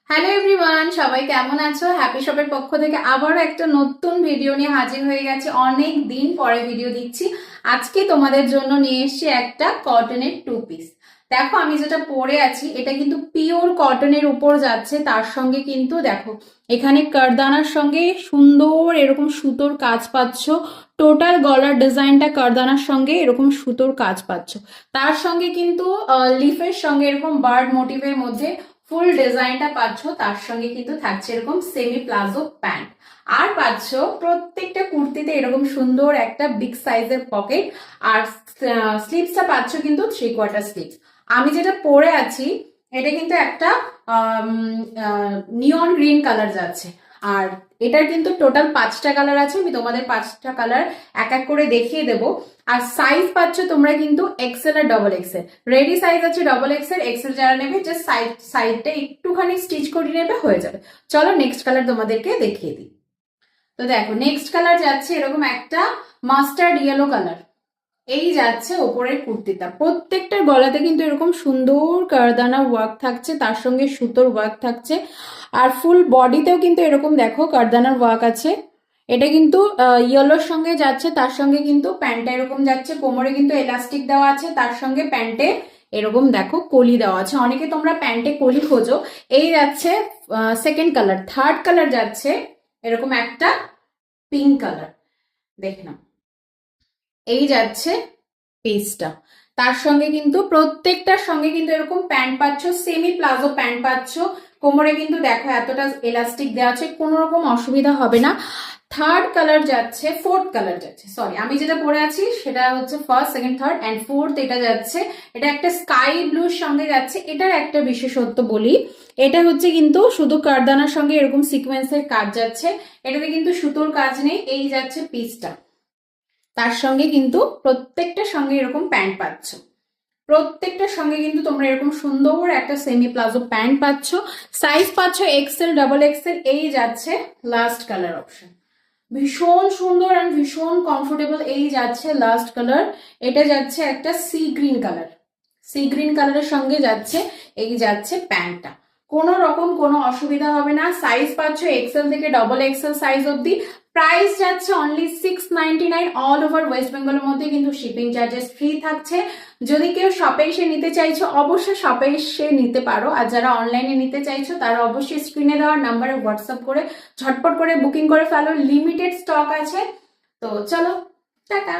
Hello everyone, সবাই কেমন আছো? হ্যাপি শপের পক্ষ থেকে আবারও একটা নতুন ভিডিও নিয়ে হাজির হয়ে গেছে। অনেক দিন পরে ভিডিও দিচ্ছি। আজকে তোমাদের জন্য নিয়ে এসেছি একটা কটনের টু পিস। দেখো আমি যেটা পরে আছি এটা কিন্তু পিওর কটনের উপর যাচ্ছে। তার সঙ্গে কিন্তু দেখো এখানে কারদানার সঙ্গে সুন্দর এরকম সুতোর কাজ পাচ্ছ। টোটাল গলার ডিজাইনটা কারদানার সঙ্গে এরকম সুতোর কাজ পাচ্ছ। তার সঙ্গে কিন্তু লিফের সঙ্গে এরকম বার্ড মোটিভের মধ্যে ফুল ডিজাইনটা পাচ্ছ। তার সঙ্গে কিন্তু থাকছে এরকম সেমি প্লাজো প্যান্ট। আর পাচ্ছ প্রত্যেকটা কুর্তিতে এরকম সুন্দর একটা বিগ সাইজের পকেট। আর স্লিভসটা পাচ্ছ কিন্তু 3/4 স্লিভস। আমি যেটা পরে আছি এটা কিন্তু একটা নিয়ন গ্রিন কালার যাচ্ছে। আর এটার কিন্তু টোটাল 5টা কালার আছে। আমি তোমাদের 5টা কালার এক এক করে দেখিয়ে দেবো। আর সাইজ পাচ্ছ তোমরা কিন্তু এক্সেল আর ডবল এক্সেল। রেডি সাইজ আছে ডবল এক্সেল। এক্সেল যারা নেবে জাস্ট সাইডটা একটুখানি স্টিচ করে নেবে, হয়ে যাবে। চলো নেক্সট কালার তোমাদেরকে দেখিয়ে দিই। তো দেখো নেক্সট কালার যাচ্ছে এরকম একটা মাস্টার্ড ইয়েলো কালার। এই যাচ্ছে ওপরের কুর্তিটা। প্রত্যেকটার গলাতে কিন্তু এরকম সুন্দর কারদানা ওয়ার্ক থাকছে, তার সঙ্গে সুতোর ওয়ার্ক থাকছে। আর ফুল বডিতেও কিন্তু এরকম দেখো কারদানার ওয়ার্ক আছে। এটা কিন্তু ইয়েলোর সঙ্গে যাচ্ছে, তার সঙ্গে কিন্তু প্যান্টটা এরকম যাচ্ছে। কোমরে কিন্তু এলাস্টিক দেওয়া আছে, তার সঙ্গে প্যান্টে এরকম দেখো কলি দেওয়া আছে। অনেকে তোমরা প্যান্টে কলি খোঁজো। এই যাচ্ছে সেকেন্ড কালার। থার্ড কালার যাচ্ছে এরকম একটা পিঙ্ক কালার। দেখে নাও, এই যাচ্ছে পেজটা। তার সঙ্গে কিন্তু প্রত্যেকটার সঙ্গে কিন্তু এরকম প্যান্ট পাচ্ছ, সেমি প্লাজো প্যান্ট পাচ্ছ। কোমরে কিন্তু দেখো এতটা এলাস্টিক দেওয়া আছে, কোনো রকম অসুবিধা হবে না। থার্ড কালার যাচ্ছে, ফোর্থ কালার যাচ্ছে, সরি আমি যেটা পরে আছি সেটা হচ্ছে first, second, third and fourth. এটা যাচ্ছে, এটা একটা স্কাই ব্লুর সঙ্গে যাচ্ছে। এটার একটা বিশেষত্ব বলি, এটা হচ্ছে কিন্তু শুধু কারদানার সঙ্গে এরকম সিকোয়েন্সের কাজ যাচ্ছে। এটাতে কিন্তু সুতোর কাজ নেই। এই যাচ্ছে পিসটা। তার সঙ্গে কিন্তু প্রত্যেকটার সঙ্গে এরকম প্যান্ট পাচ্ছ। প্রত্যেকটার সঙ্গে কিন্তু তোমরা এরকম সুন্দর একটা সেমি প্লাজো প্যান্ট পাচ্ছ। সাইজ পাচ্ছ এক্সেল, ডবল এক্সেল। এই যাচ্ছে লাস্ট কালার অপশন। ভীষণ সুন্দর আর ভীষণ কমফোর্টেবল। এই যাচ্ছে লাস্ট কালার। এটা যাচ্ছে একটা sea green colour. Sea green কালারের সঙ্গে যাচ্ছে এই যাচ্ছে প্যান্টটা। কোনো রকম কোনো অসুবিধা হবে না। সাইজ পাচ্ছ এক্সেল থেকে ডবল এক্সেল সাইজ অব্দি। প্রাইস যাচ্ছে অনলি 699। অল ওভার ওয়েস্ট বেঙ্গলের মধ্যে কিন্তু শিপিং চার্জেস ফ্রি থাকছে। যদি কেউ শপে এসে নিতে চাইছো অবশ্যই শপে এসে নিতে পারো। আর যারা অনলাইনে নিতে চাইছো তারা অবশ্যই স্ক্রিনে দেওয়ার নাম্বারে হোয়াটসঅ্যাপ করে ঝটপট করে বুকিং করে ফেলো। লিমিটেড স্টক আছে। তো চলো, টাটা।